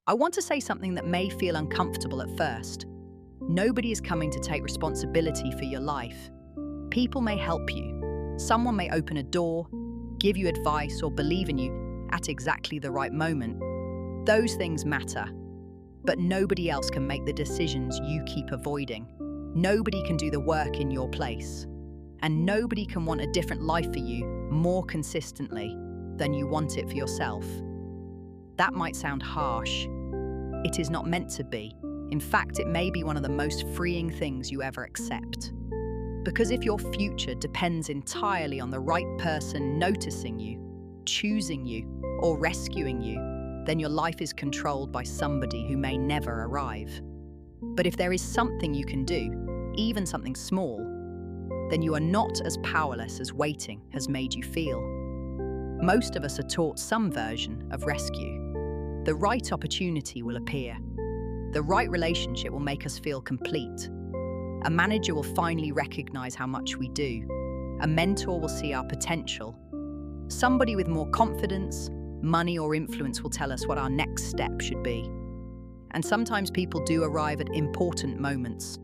I want to say something that may feel uncomfortable at first. Nobody is coming to take responsibility for your life. People may help you. Someone may open a door, give you advice, or believe in you at exactly the right moment. Those things matter. But nobody else can make the decisions you keep avoiding. Nobody can do the work in your place. And nobody can want a different life for you more consistently than you want it for yourself. That might sound harsh. It is not meant to be. In fact, it may be one of the most freeing things you ever accept. Because if your future depends entirely on the right person noticing you, choosing you, or rescuing you, then your life is controlled by somebody who may never arrive. But if there is something you can do, even something small, then you are not as powerless as waiting has made you feel. Most of us are taught some version of rescue. The right opportunity will appear. The right relationship will make us feel complete. A manager will finally recognize how much we do. A mentor will see our potential. Somebody with more confidence, money, or influence will tell us what our next step should be. And sometimes people do arrive at important moments.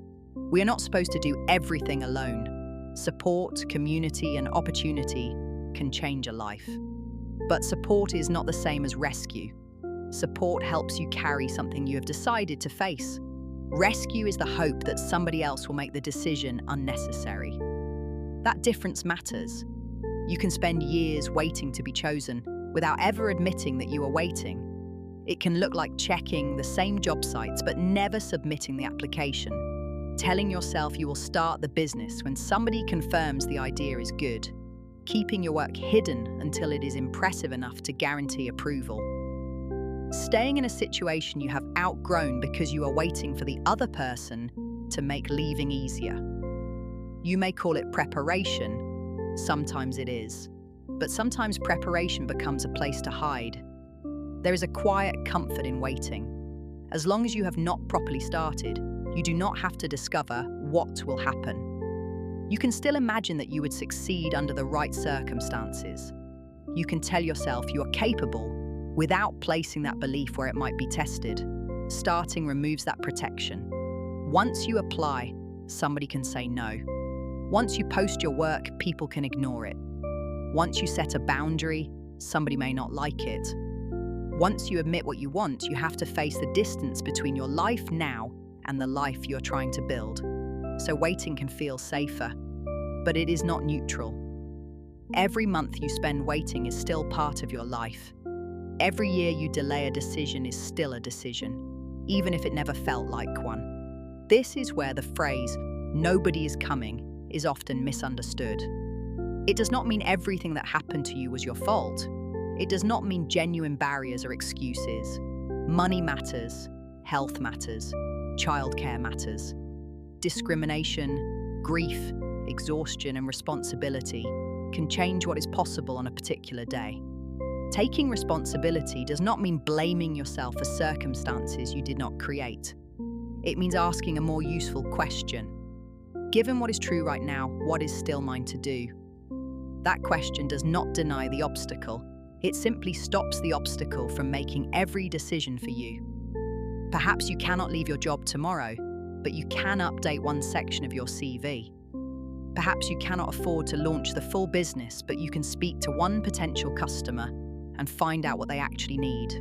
We are not supposed to do everything alone. Support, community, and opportunity can change a life. But support is not the same as rescue. Support helps you carry something you have decided to face. Rescue is the hope that somebody else will make the decision unnecessary. That difference matters. You can spend years waiting to be chosen without ever admitting that you are waiting. It can look like checking the same job sites but never submitting the application. Telling yourself you will start the business when somebody confirms the idea is good. Keeping your work hidden until it is impressive enough to guarantee approval. Staying in a situation you have outgrown because you are waiting for the other person to make leaving easier. You may call it preparation. Sometimes it is. But sometimes preparation becomes a place to hide. There is a quiet comfort in waiting. As long as you have not properly started, you do not have to discover what will happen. You can still imagine that you would succeed under the right circumstances. You can tell yourself you are capable without placing that belief where it might be tested. Starting removes that protection. Once you apply, somebody can say no. Once you post your work, people can ignore it. Once you set a boundary, somebody may not like it. Once you admit what you want, you have to face the distance between your life now and the life you're trying to build. So waiting can feel safer, but it is not neutral. Every month you spend waiting is still part of your life. Every year you delay a decision is still a decision, even if it never felt like one. This is where the phrase, "nobody is coming," is often misunderstood. It does not mean everything that happened to you was your fault. It does not mean genuine barriers or excuses. Money matters, health matters, childcare matters. Discrimination, grief, exhaustion, and responsibility can change what is possible on a particular day. Taking responsibility does not mean blaming yourself for circumstances you did not create. It means asking a more useful question. Given what is true right now, what is still mine to do? That question does not deny the obstacle. It simply stops the obstacle from making every decision for you. Perhaps you cannot leave your job tomorrow, but you can update one section of your CV. Perhaps you cannot afford to launch the full business, but you can speak to one potential customer and find out what they actually need.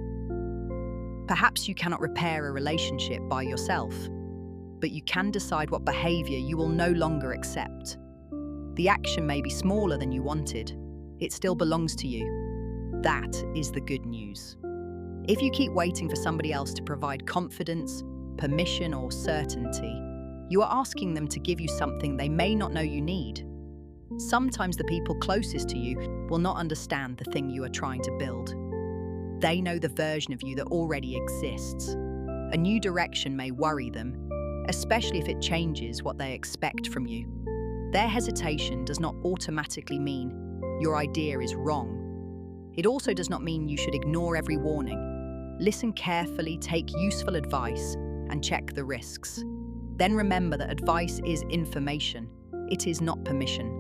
Perhaps you cannot repair a relationship by yourself, but you can decide what behavior you will no longer accept. The action may be smaller than you wanted. It still belongs to you. That is the good news. If you keep waiting for somebody else to provide confidence, permission, or certainty, you are asking them to give you something they may not know you need. Sometimes the people closest to you will not understand the thing you are trying to build. They know the version of you that already exists. A new direction may worry them, especially if it changes what they expect from you. Their hesitation does not automatically mean your idea is wrong. It also does not mean you should ignore every warning. Listen carefully, take useful advice, and check the risks. Then remember that advice is information. It is not permission.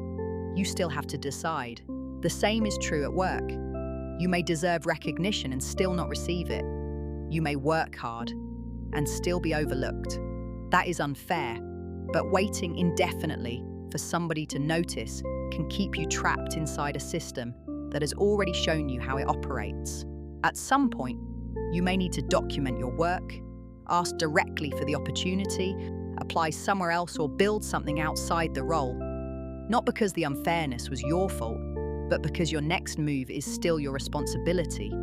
You still have to decide. The same is true at work. You may deserve recognition and still not receive it. You may work hard and still be overlooked. That is unfair, but waiting indefinitely for somebody to notice can keep you trapped inside a system that has already shown you how it operates. At some point, you may need to document your work, ask directly for the opportunity, apply somewhere else, or build something outside the role. Not because the unfairness was your fault, but because your next move is still your responsibility.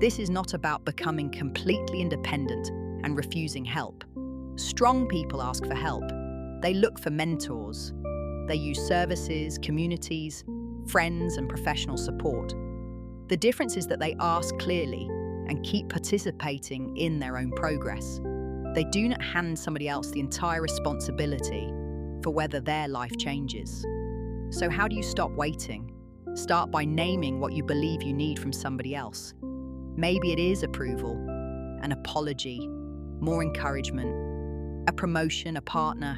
This is not about becoming completely independent and refusing help. Strong people ask for help. They look for mentors. They use services, communities, friends, and professional support. The difference is that they ask clearly and keep participating in their own progress. They do not hand somebody else the entire responsibility for whether their life changes. So how do you stop waiting? Start by naming what you believe you need from somebody else. Maybe it is approval, an apology, more encouragement, a promotion, a partner,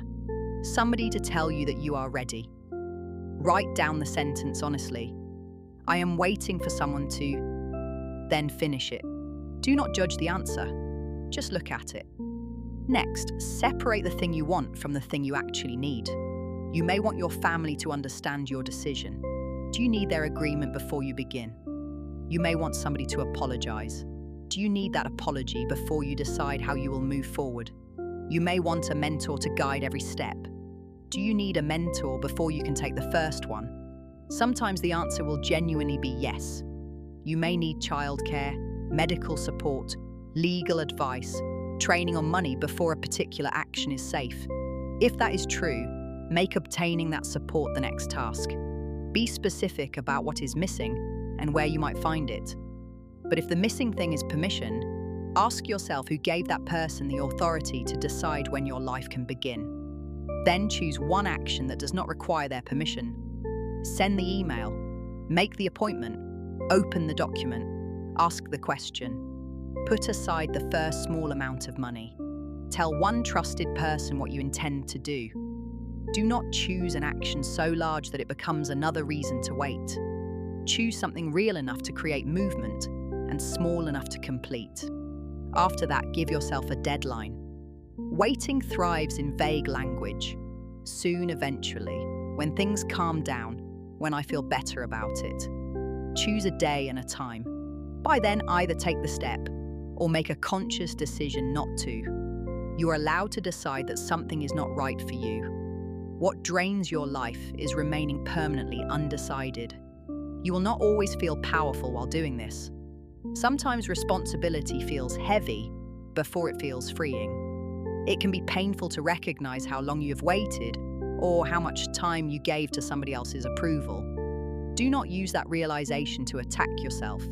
somebody to tell you that you are ready. Write down the sentence honestly. I am waiting for someone to, then finish it. Do not judge the answer, just look at it. Next, separate the thing you want from the thing you actually need. You may want your family to understand your decision. Do you need their agreement before you begin? You may want somebody to apologize. Do you need that apology before you decide how you will move forward? You may want a mentor to guide every step. Do you need a mentor before you can take the first one? Sometimes the answer will genuinely be yes. You may need childcare, medical support, legal advice, training on money before a particular action is safe. If that is true, make obtaining that support the next task. Be specific about what is missing and where you might find it. But if the missing thing is permission, ask yourself who gave that person the authority to decide when your life can begin. Then choose one action that does not require their permission. Send the email, make the appointment, open the document, ask the question. Put aside the first small amount of money. Tell one trusted person what you intend to do. Do not choose an action so large that it becomes another reason to wait. Choose something real enough to create movement and small enough to complete. After that, give yourself a deadline. Waiting thrives in vague language. Soon, eventually, when things calm down, when I feel better about it. Choose a day and a time. By then, either take the step or make a conscious decision not to. You are allowed to decide that something is not right for you. What drains your life is remaining permanently undecided. You will not always feel powerful while doing this. Sometimes responsibility feels heavy before it feels freeing. It can be painful to recognize how long you have waited or how much time you gave to somebody else's approval. Do not use that realization to attack yourself.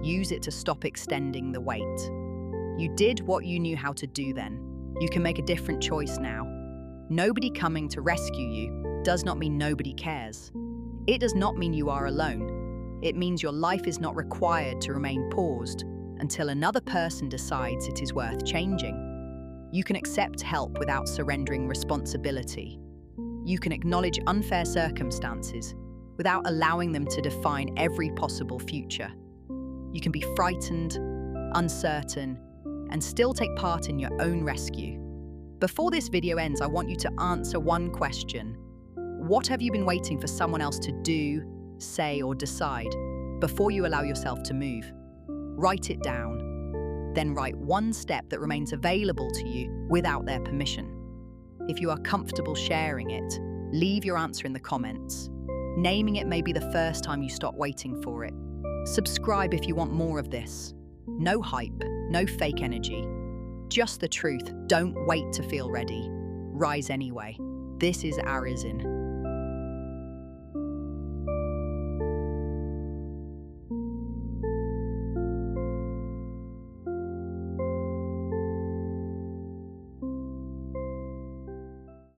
Use it to stop extending the wait. You did what you knew how to do then. You can make a different choice now. Nobody coming to rescue you does not mean nobody cares. It does not mean you are alone. It means your life is not required to remain paused until another person decides it is worth changing. You can accept help without surrendering responsibility. You can acknowledge unfair circumstances without allowing them to define every possible future. You can be frightened, uncertain, and still take part in your own rescue. Before this video ends, I want you to answer one question. What have you been waiting for someone else to do, say, or decide before you allow yourself to move? Write it down. Then write one step that remains available to you without their permission. If you are comfortable sharing it, leave your answer in the comments. Naming it may be the first time you stop waiting for it. Subscribe if you want more of this. No hype, no fake energy. Just the truth. Don't wait to feel ready. Rise anyway. This is Arizin.